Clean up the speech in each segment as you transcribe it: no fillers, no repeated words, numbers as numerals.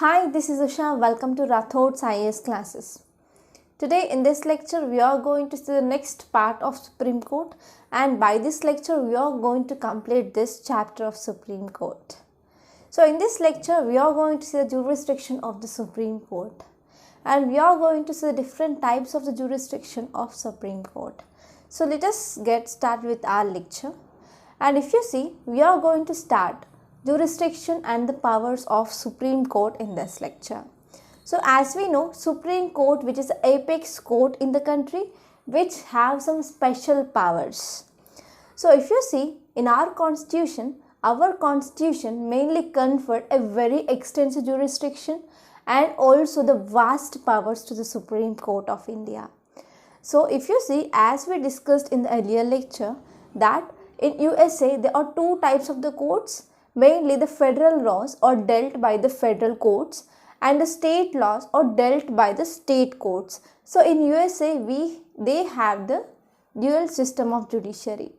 Hi, this is Usha. Welcome to Rathod's IAS classes. Today in this lecture we are going to see the next part of Supreme Court, and by this lecture we are going to complete this chapter of Supreme Court. So in this lecture we are going to see the jurisdiction of the Supreme Court, and we are going to see the different types of the jurisdiction of Supreme Court. So let us get started with our lecture. And if you see, we are going to start jurisdiction and the powers of Supreme Court in this lecture. So as we know, Supreme Court, which is the apex court in the country, which have some special powers. So if you see, in our constitution mainly conferred a very extensive jurisdiction and also the vast powers to the Supreme Court of India. So if you see, as we discussed in the earlier lecture, that in USA there are two types of the courts, mainly the federal laws are dealt by the federal courts and the state laws are dealt by the state courts. So in USA they have the dual system of judiciary,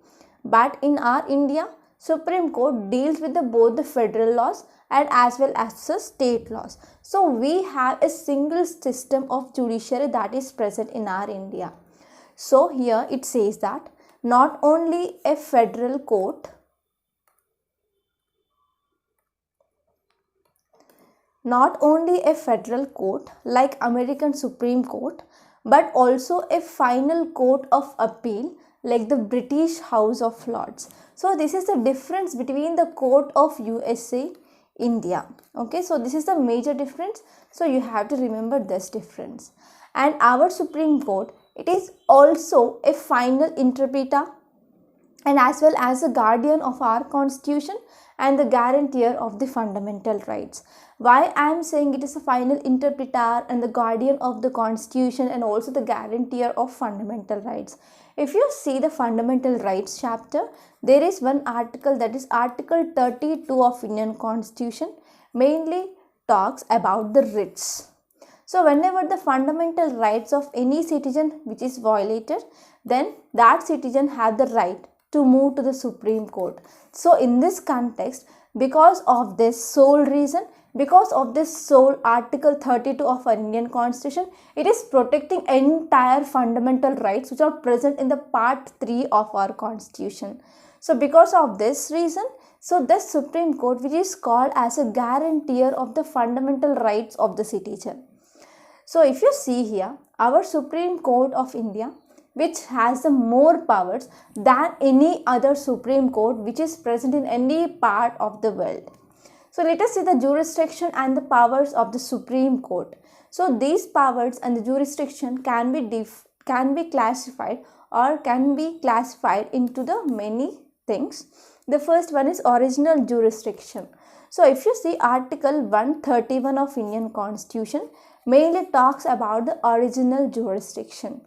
but in our India Supreme Court deals with both the federal laws and as well as the state laws. So we have a single system of judiciary that is present in our India. So here it says that not only a federal court like American Supreme Court, but also a final court of appeal like the British House of Lords. So this is the difference between the court of USA, India. Okay, so this is the major difference. So you have to remember this difference. And our Supreme Court, it is also a final interpreter and as well as the guardian of our constitution and the guarantor of the fundamental rights. Why I am saying it is a final interpreter and the guardian of the constitution and also the guarantor of fundamental rights? If you see the fundamental rights chapter, there is one article, that is article 32 of Indian constitution, mainly talks about the writs. So whenever the fundamental rights of any citizen which is violated, then that citizen has the right to move to the Supreme Court. So in this context, because of this sole reason, because of this sole article 32 of our Indian constitution, it is protecting entire fundamental rights which are present in the part 3 of our constitution. So because of this reason, so this Supreme Court, which is called as a guarantor of the fundamental rights of the citizen. So if you see here, our Supreme Court of India, which has the more powers than any other Supreme Court which is present in any part of the world. So let us see the jurisdiction and the powers of the Supreme Court. So these powers and the jurisdiction can be classified into the many things. The first one is original jurisdiction. So if you see article 131 of Indian constitution mainly talks about the original jurisdiction.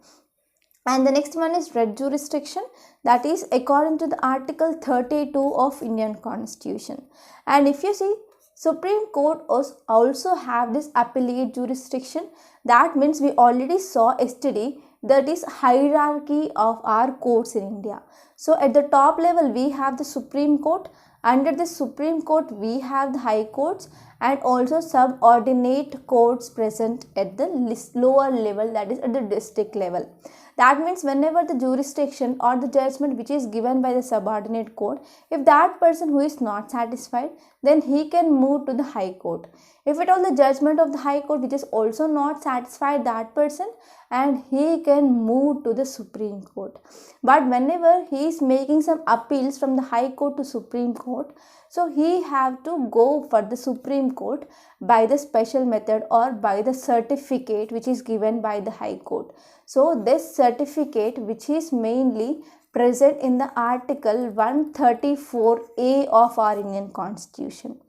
And the next one is red jurisdiction, that is according to the article 32 of Indian constitution. And if you see, Supreme Court also have this appellate jurisdiction. That means we already saw yesterday that is hierarchy of our courts in India. So at the top level we have the Supreme Court. Under the Supreme Court we have the high courts and also subordinate courts present at the lower level, that is at the district level. That means whenever the jurisdiction or the judgment which is given by the subordinate court, if that person who is not satisfied, then he can move to the high court. If at all the judgment of the high court which is also not satisfied that person, and he can move to the Supreme Court. But whenever he is making some appeals from the high court to Supreme Court, so he have to go for the Supreme Court by the special method or by the certificate which is given by the high court. So this certificate, which is mainly present in the article 134A of our Indian constitution,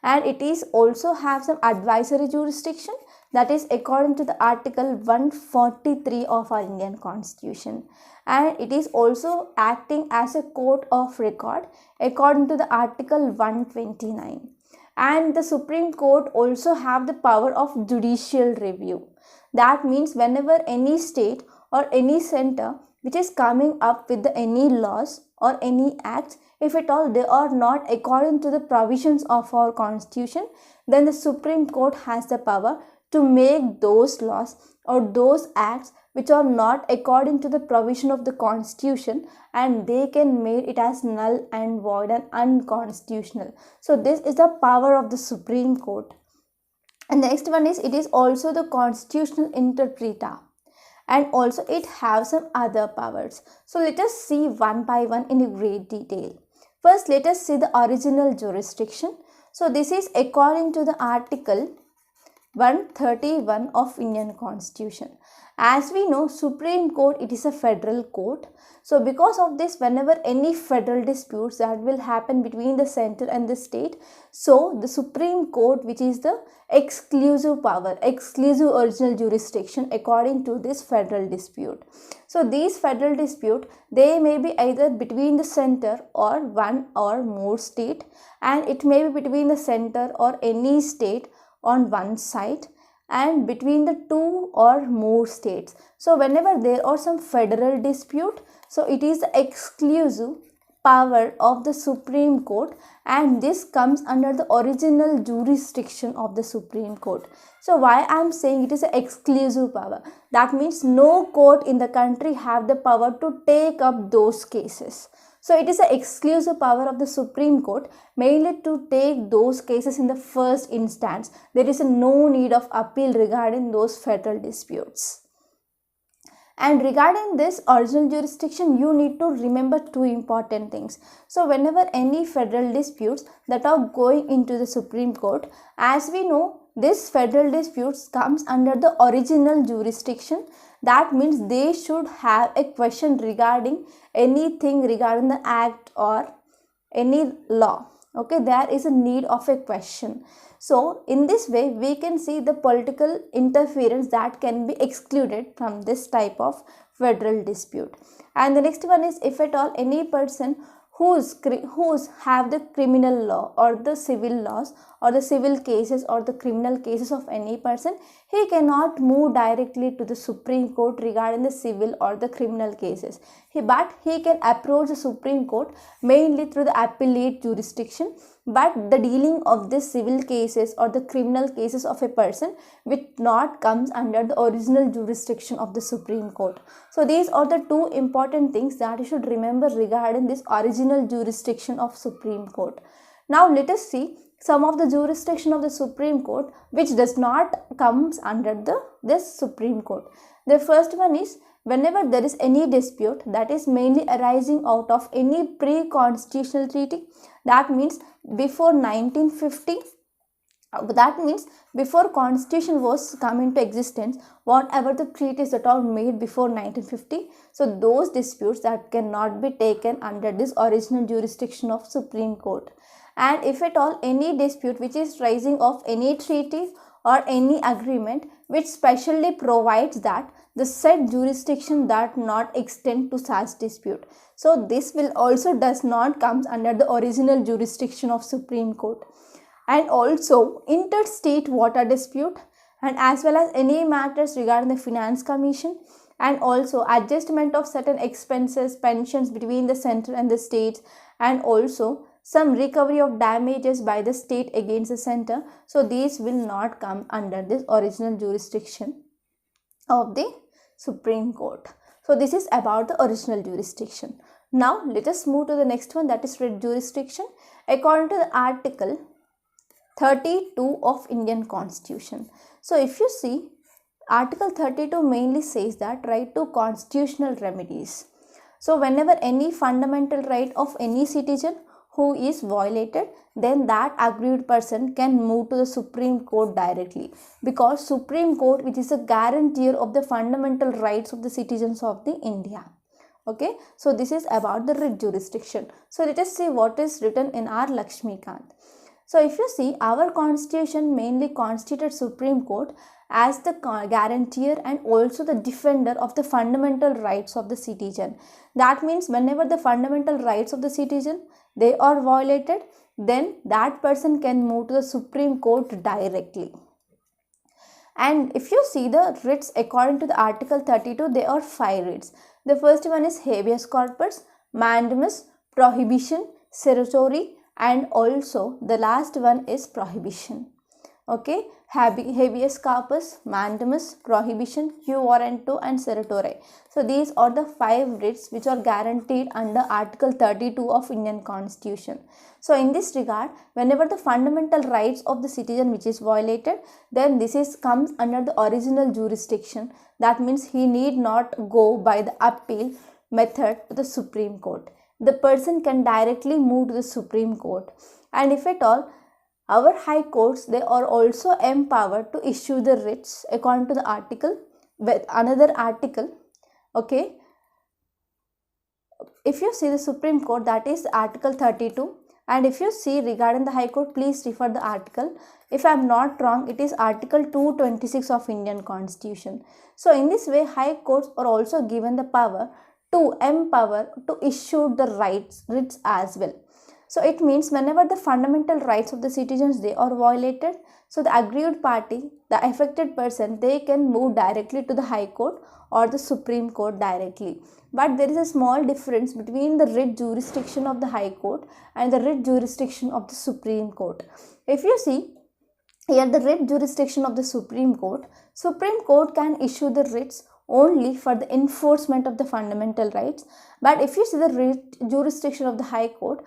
and it is also have some advisory jurisdiction, that is according to the article 143 of our Indian constitution, and it is also acting as a court of record according to the article 129. And the Supreme Court also have the power of judicial review. That means whenever any state or any center which is coming up with any laws or any acts, if at all they are not according to the provisions of our constitution, then the Supreme Court has the power to make those laws or those acts which are not according to the provision of the constitution, and they can make it as null and void and unconstitutional. So this is the power of the Supreme Court. And the next one is, it is also the constitutional interpreter, and also it has some other powers. So let us see one by one in great detail. First, let us see the original jurisdiction. So this is according to the Article 131 of Indian Constitution. As we know, Supreme Court, it is a federal court. So because of this, whenever any federal disputes that will happen between the center and the state, so the Supreme Court, which is the exclusive power, exclusive original jurisdiction according to this federal dispute. So these federal dispute, they may be either between the center or one or more state, and it may be between the center or any state on one side, and between the two or more states. So whenever there are some federal dispute, so it is the exclusive power of the Supreme Court, and this comes under the original jurisdiction of the Supreme Court. So why I am saying it is an exclusive power? That means no court in the country have the power to take up those cases. So it is an exclusive power of the Supreme Court, mainly to take those cases in the first instance. There is no need of appeal regarding those federal disputes. And regarding this original jurisdiction, you need to remember two important things. So whenever any federal disputes that are going into the Supreme Court, as we know, this federal disputes comes under the original jurisdiction. That means they should have a question regarding anything regarding the act or any law. Okay, there is a need of a question. So in this way, we can see the political interference that can be excluded from this type of federal dispute. And the next one is, if at all any person who's have the criminal law or the civil laws or the civil cases or the criminal cases of any person, he cannot move directly to the Supreme Court regarding the civil or the criminal cases. But he can approach the Supreme Court mainly through the appellate jurisdiction. But the dealing of the civil cases or the criminal cases of a person which not comes under the original jurisdiction of the Supreme Court. So these are the two important things that you should remember regarding this original jurisdiction of Supreme Court. Now let us see some of the jurisdiction of the Supreme Court which does not comes under this Supreme Court. The first one is, whenever there is any dispute that is mainly arising out of any pre-constitutional treaty, that means before 1950, that means before constitution was come into existence, whatever the treaties that are made before 1950, so those disputes that cannot be taken under this original jurisdiction of Supreme Court. And if at all any dispute which is rising of any treaty or any agreement which specially provides that the said jurisdiction that not extend to such dispute, so this will also does not comes under the original jurisdiction of Supreme Court. And also interstate water dispute, and as well as any matters regarding the Finance Commission, and also adjustment of certain expenses, pensions between the center and the states, and also some recovery of damages by the state against the center. So these will not come under this original jurisdiction of the Supreme Court. So this is about the original jurisdiction. Now let us move to the next one, that is writ jurisdiction. According to the Article 32 of Indian Constitution. So if you see, Article 32 mainly says that right to constitutional remedies. So whenever any fundamental right of any citizen who is violated, then that aggrieved person can move to the Supreme Court directly, because Supreme Court, which is a guarantor of the fundamental rights of the citizens of the India. Okay, so this is about the writ jurisdiction. So let us see what is written in our Lakshmikant. So if you see, our constitution mainly constituted Supreme Court as the guarantor and also the defender of the fundamental rights of the citizen. That means whenever the fundamental rights of the citizen they are violated, then that person can move to the Supreme Court directly. And if you see the writs according to the Article 32, there are 5 writs. The first one is habeas corpus, mandamus, prohibition, certiorari, and also the last one is prohibition. Okay, habeas corpus, mandamus, prohibition, quo warranto, and certiorari. So these are the 5 writs which are guaranteed under Article 32 of Indian Constitution. So in this regard, whenever the fundamental rights of the citizen which is violated, then this comes under the original jurisdiction. That means he need not go by the appeal method to the Supreme Court. The person can directly move to the Supreme Court, and if at all, our high courts, they are also empowered to issue the writs according to the article, with another article. Okay, if you see the Supreme Court, that is Article 32, and if you see regarding the High Court, please refer the article. If I am not wrong, it is Article 226 of Indian Constitution. So in this way, High Courts are also given the power to empower to issue the writs as well. So it means whenever the fundamental rights of the citizens, they are violated, so the aggrieved party, the affected person, they can move directly to the High Court or the Supreme Court directly. But there is a small difference between the writ jurisdiction of the High Court and the writ jurisdiction of the Supreme Court. If you see here, the writ jurisdiction of the Supreme Court can issue the writs only for the enforcement of the fundamental rights. But if you see the writ jurisdiction of the High Court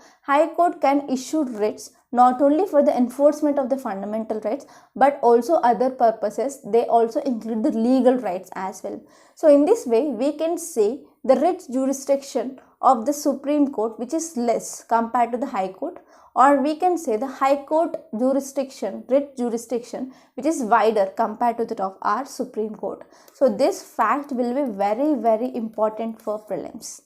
can issue writs not only for the enforcement of the fundamental rights, but also other purposes. They also include the legal rights as well. So in this way, we can say the writ jurisdiction of the Supreme Court, which is less compared to the High Court, or we can say the High Court jurisdiction, writ jurisdiction, which is wider compared to that of our Supreme Court. So this fact will be very, very important for prelims.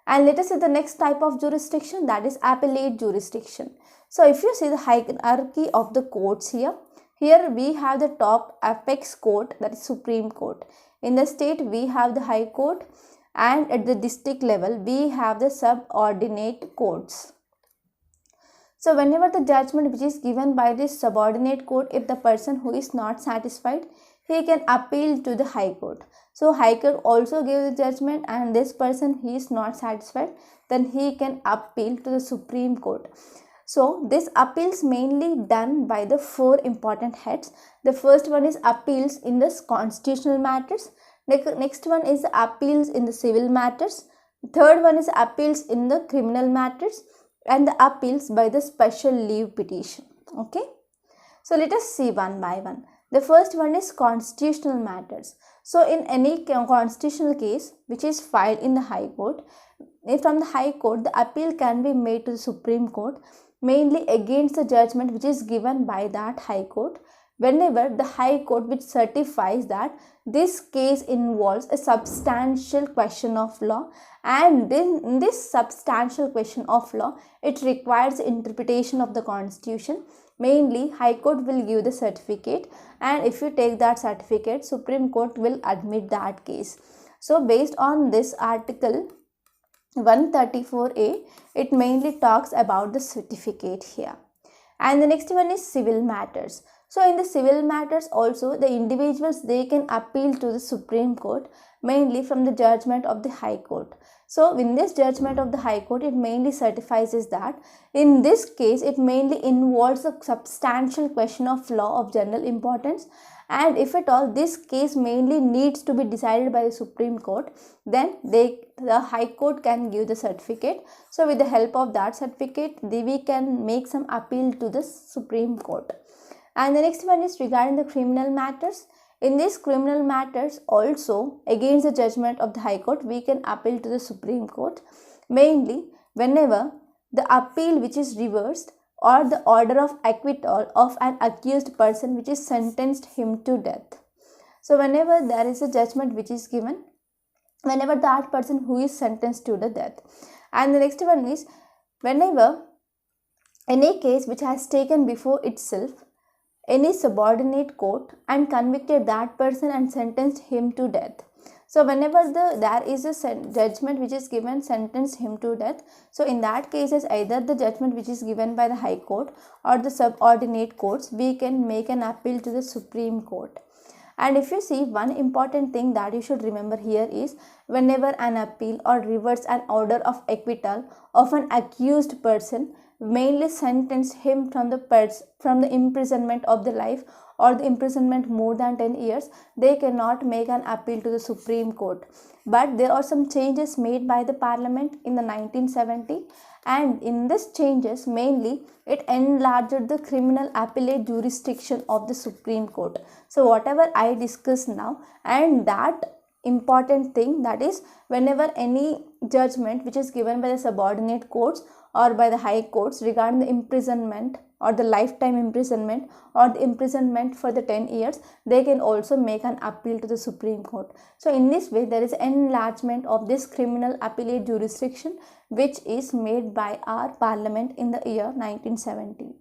And let us see the next type of jurisdiction, that is appellate jurisdiction. So if you see the hierarchy of the courts here we have the top apex court, that is Supreme Court. In the state, we have the High Court, and at the district level, we have the subordinate courts. So whenever the judgment which is given by this subordinate court, if the person who is not satisfied, he can appeal to the High Court. So High Court also gave the judgment, and this person, he is not satisfied, then he can appeal to the Supreme Court. So this appeals mainly done by the 4 important heads. The first one is appeals in the constitutional matters. Next one is appeals in the civil matters. Third one is appeals in the criminal matters, and the appeals by the special leave petition. Okay, so let us see one by one. The first one is constitutional matters. So in any constitutional case which is filed in the High Court, from the High Court, the appeal can be made to the Supreme Court, mainly against the judgment which is given by that High Court, whenever the High Court which certifies that this case involves a substantial question of law, and in this substantial question of law, it requires interpretation of the Constitution. Mainly, High Court will give the certificate, and if you take that certificate, Supreme Court will admit that case. So based on this article 134A, it mainly talks about the certificate here. And the next one is civil matters. So in the civil matters also, the individuals, they can appeal to the Supreme Court, mainly from the judgment of the High Court. So in this judgment of the High Court, it mainly certifies is that in this case, it mainly involves a substantial question of law of general importance, and if at all this case mainly needs to be decided by the Supreme Court, then the High Court can give the certificate. So with the help of that certificate, we can make some appeal to the Supreme Court. And the next one is regarding the criminal matters. In these criminal matters also, against the judgment of the High Court, we can appeal to the Supreme Court, mainly whenever the appeal which is reversed, or the order of acquittal of an accused person which is sentenced him to death. So whenever there is a judgment which is given, whenever that person who is sentenced to the death. And the next one is whenever any case which has taken before itself any subordinate court and convicted that person and sentenced him to death. So whenever there is a judgment which is given, sentenced him to death, so in that cases, either the judgment which is given by the High Court or the subordinate courts, we can make an appeal to the Supreme Court. And if you see, one important thing that you should remember here is whenever an appeal or reverse an order of acquittal of an accused person, mainly sentence him from the imprisonment of the life or the imprisonment more than 10 years, they cannot make an appeal to the Supreme Court. But there are some changes made by the Parliament in the 1970, and in these changes mainly it enlarged the criminal appellate jurisdiction of the Supreme Court. So whatever I discussed now, and that important thing, that is whenever any judgment which is given by the subordinate courts or by the high courts regarding the imprisonment or the lifetime imprisonment or the imprisonment for the 10 years, they can also make an appeal to the Supreme Court. So in this way, there is enlargement of this criminal appellate jurisdiction which is made by our Parliament in the year 1970.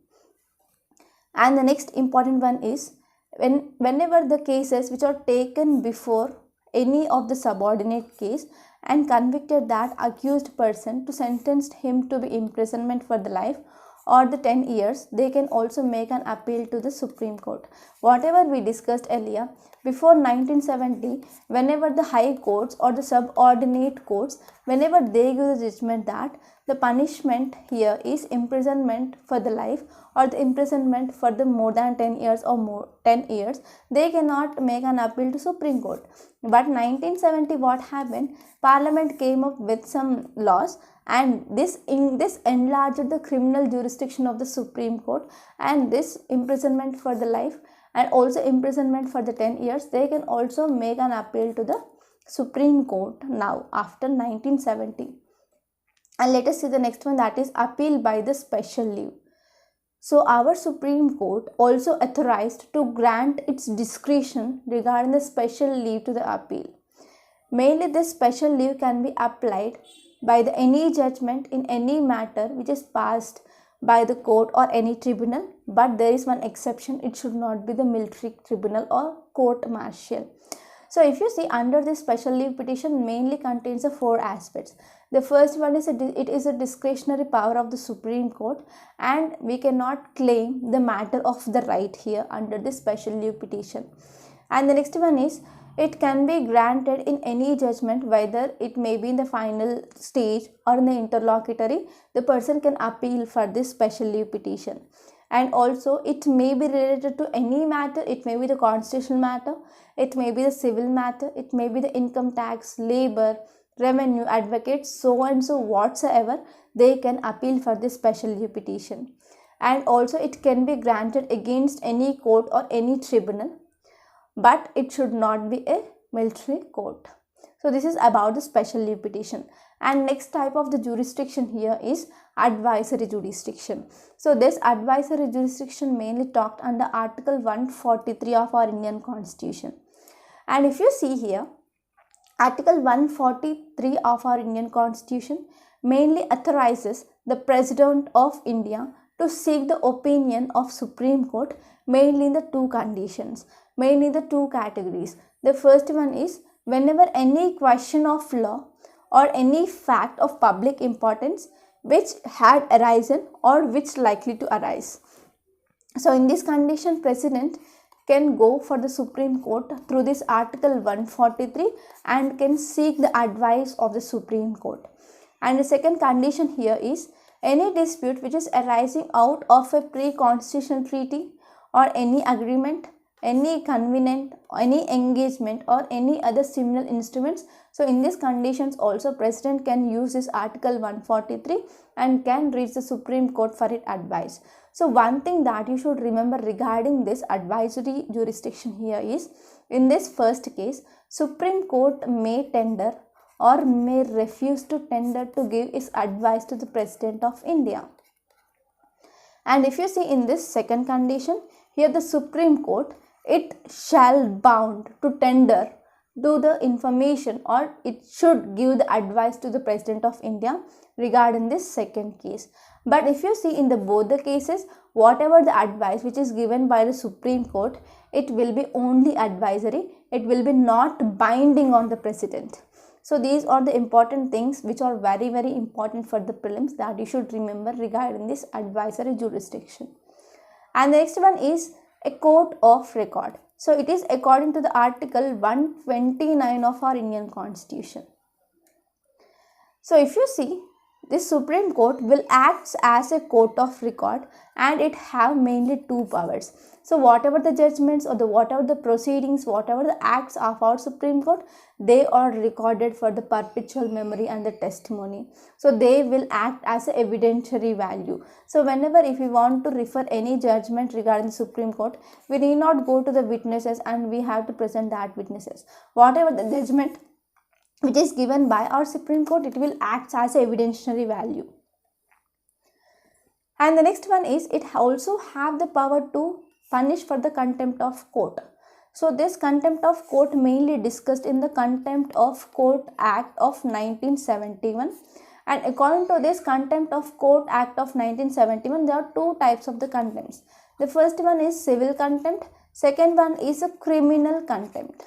And the next important one is whenever the cases which are taken before any of the subordinate case and convicted that accused person to sentence him to be imprisonment for the life or the 10 years, they can also make an appeal to the Supreme Court. Whatever we discussed earlier, before 1970, whenever the high courts or the subordinate courts, whenever they give the judgment that the punishment here is imprisonment for the life or the imprisonment for the more than 10 years or more 10 years, they cannot make an appeal to Supreme Court. But 1970, what happened? Parliament came up with some laws, and this enlarged the criminal jurisdiction of the Supreme Court, and this imprisonment for the life and also imprisonment for the 10 years, they can also make an appeal to the Supreme Court now after 1970. And let us see the next one, that is appeal by the special leave. So our Supreme Court also authorized to grant its discretion regarding the special leave to the appeal. Mainly this special leave can be applied by any judgment in any matter which is passed by the court or any tribunal, but there is one exception, it should not be the military tribunal or court martial. So if you see, under this special leave petition mainly contains the 4 aspects. The first one is it is a discretionary power of the Supreme Court, and we cannot claim the matter of the right here under this special leave petition. And the next one is it can be granted in any judgment, whether it may be in the final stage or in the interlocutory, the person can appeal for this special leave petition. And also it may be related to any matter, it may be the constitutional matter, it may be the civil matter, it may be the income tax, labor, revenue, advocates, so and so whatsoever, they can appeal for this special leave petition. And also it can be granted against any court or any tribunal, but it should not be a military court. So this is about the special leave petition. And next type of the jurisdiction here is advisory jurisdiction. So this advisory jurisdiction mainly talked under Article 143 of our Indian Constitution. And if you see here, Article 143 of our Indian Constitution mainly authorizes the President of India to seek the opinion of Supreme Court mainly in the 2 conditions, mainly the 2 categories. The first one is whenever any question of law or any fact of public importance which had arisen or which likely to arise. So in this condition, President can go for the Supreme Court through this Article 143 and can seek the advice of the Supreme Court. And the second condition here is any dispute which is arising out of a pre-constitutional treaty or any agreement, any covenant, any engagement or any other similar instruments. So in these conditions also President can use this Article 143 and can reach the Supreme Court for its advice. So one thing that you should remember regarding this advisory jurisdiction here is, in this first case, Supreme Court may tender or may refuse to tender to give its advice to the President of India. And if you see in this second condition, here the Supreme Court, it shall bound to tender to the information or it should give the advice to the President of India regarding this second case. But if you see in the both the cases, whatever the advice which is given by the Supreme Court, it will be only advisory, it will be not binding on the President. So these are the important things which are very important for the prelims that you should remember regarding this advisory jurisdiction. And the next one is a court of record. So it is according to the Article 129 of our Indian Constitution. So if you see, this Supreme Court will act as a court of record, and it have mainly two powers. So whatever the judgments or whatever the proceedings, whatever the acts of our Supreme Court, they are recorded for the perpetual memory and the testimony. So they will act as a evidentiary value. So whenever if we want to refer any judgment regarding the Supreme Court, we need not go to the witnesses and we have to present that witnesses. Whatever the judgment which is given by our Supreme Court, it will act as a evidentiary value. And the next one is, it also have the power to punish for the contempt of court. So this contempt of court mainly discussed in the Contempt of Court Act of 1971. And according to this Contempt of Court Act of 1971, there are two types of the contempts. The first one is civil contempt, second one is a criminal contempt.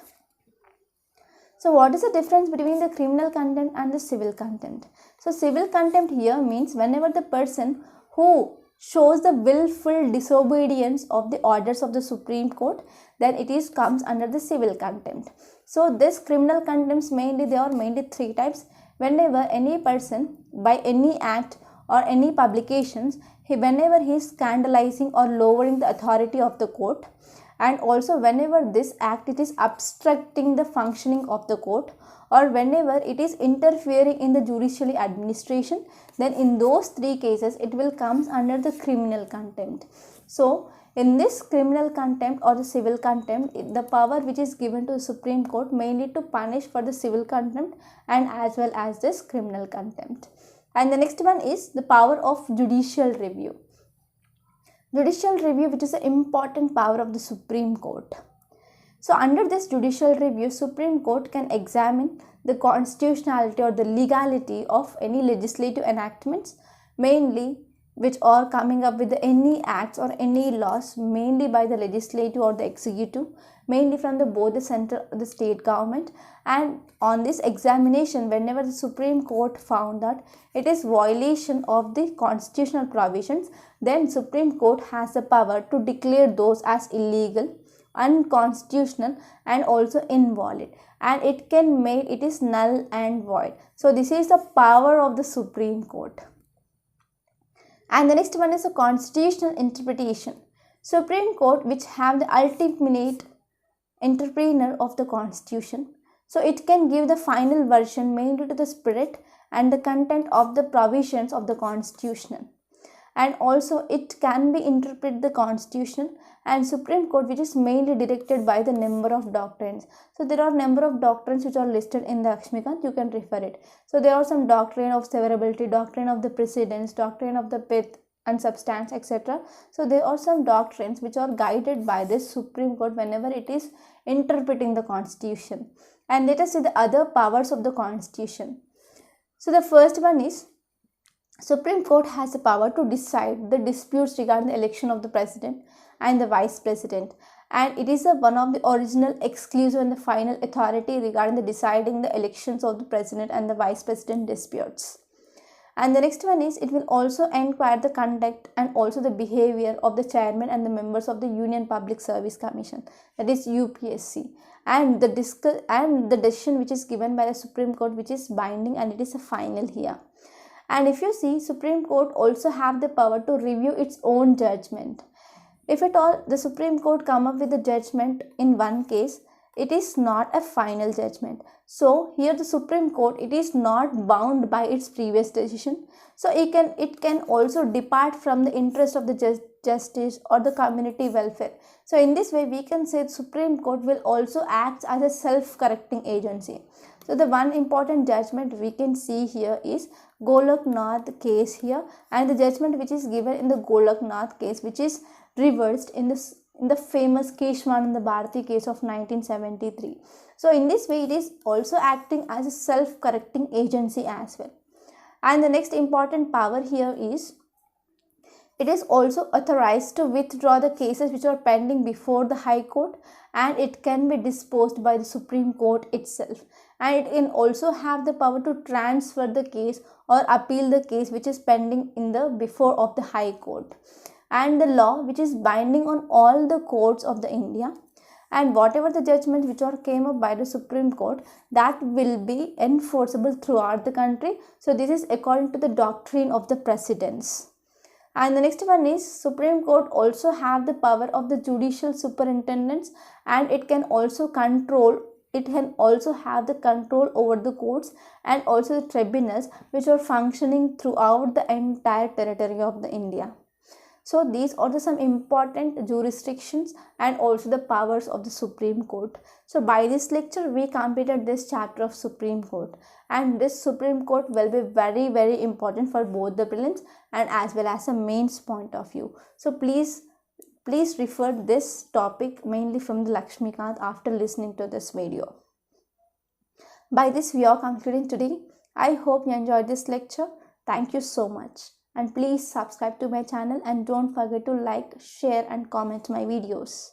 So what is the difference between the criminal contempt and the civil contempt? So civil contempt here means whenever the person who shows the willful disobedience of the orders of the Supreme Court, then it is comes under the civil contempt. So this criminal contempts mainly, there are mainly three types. Whenever any person by any act or any publications, whenever he is scandalizing or lowering the authority of the court, and also whenever this act it is obstructing the functioning of the court, or whenever it is interfering in the judicial administration, then in those three cases it will comes under the criminal contempt. So in this criminal contempt or the civil contempt, the power which is given to the Supreme Court mainly to punish for the civil contempt and as well as this criminal contempt. And the next one is the power of judicial review. Judicial review, which is an important power of the Supreme Court. So under this judicial review, Supreme Court can examine the constitutionality or the legality of any legislative enactments, mainly which are coming up with any acts or any laws, mainly by the legislative or the executive, mainly from both the central or the state government. And on this examination, whenever the Supreme Court found that it is violation of the constitutional provisions, then Supreme Court has the power to declare those as illegal, unconstitutional and also invalid, and it can make it is null and void. So this is the power of the Supreme Court. And the next one is a constitutional interpretation. Supreme Court, which have the ultimate interpreter of the Constitution, so it can give the final version mainly to the spirit and the content of the provisions of the Constitution. And also it can be interpreted the Constitution. And Supreme Court, which is mainly directed by the number of doctrines. So there are number of doctrines which are listed in the Lakshmikant, you can refer it. So there are some doctrine of severability, doctrine of the precedence, doctrine of the pith and substance, etc. So there are some doctrines which are guided by this Supreme Court whenever it is interpreting the Constitution. And let us see the other powers of the Constitution. So the first one is, Supreme Court has the power to decide the disputes regarding the election of the president and the vice president, and it is one of the original, exclusive and the final authority regarding the deciding the elections of the president and the vice president disputes. And the next one is, it will also inquire the conduct and also the behavior of the chairman and the members of the Union Public Service Commission, that is UPSC, and the decision which is given by the Supreme Court, which is binding and it is a final here. And if you see, Supreme Court also have the power to review its own judgment. If at all the Supreme Court come up with a judgment in one case, it is not a final judgment. So here the Supreme Court, it is not bound by its previous decision. So it can also depart from the interest of the justice or the community welfare. So in this way we can say the Supreme Court will also act as a self-correcting agency. So the one important judgment we can see here is Golaknath case here, and the judgment which is given in the Golaknath case, which is reversed in the famous Keshwananda Bharati case of 1973. So in this way it is also acting as a self-correcting agency as well. And the next important power here is, it is also authorized to withdraw the cases which are pending before the High Court, and it can be disposed by the Supreme Court itself. And it can also have the power to transfer the case or appeal the case which is pending in the before of the High Court. And the law which is binding on all the courts of the India. and whatever the judgment which are came up by the Supreme Court, that will be enforceable throughout the country. So this is according to the doctrine of the precedents. And the next one is Supreme Court also have the power of the judicial superintendents, and it can also have the control over the courts and also the tribunals which are functioning throughout the entire territory of the India. So these are some important jurisdictions and also the powers of the Supreme Court. So by this lecture we completed this chapter of Supreme Court, and this Supreme Court will be very, very important for both the prelims and as well as a mains point of view. So please refer this topic mainly from the Lakshmikant after listening to this video. By this we are concluding today. I hope you enjoyed this lecture. Thank you so much. And please subscribe to my channel and don't forget to like, share and comment my videos.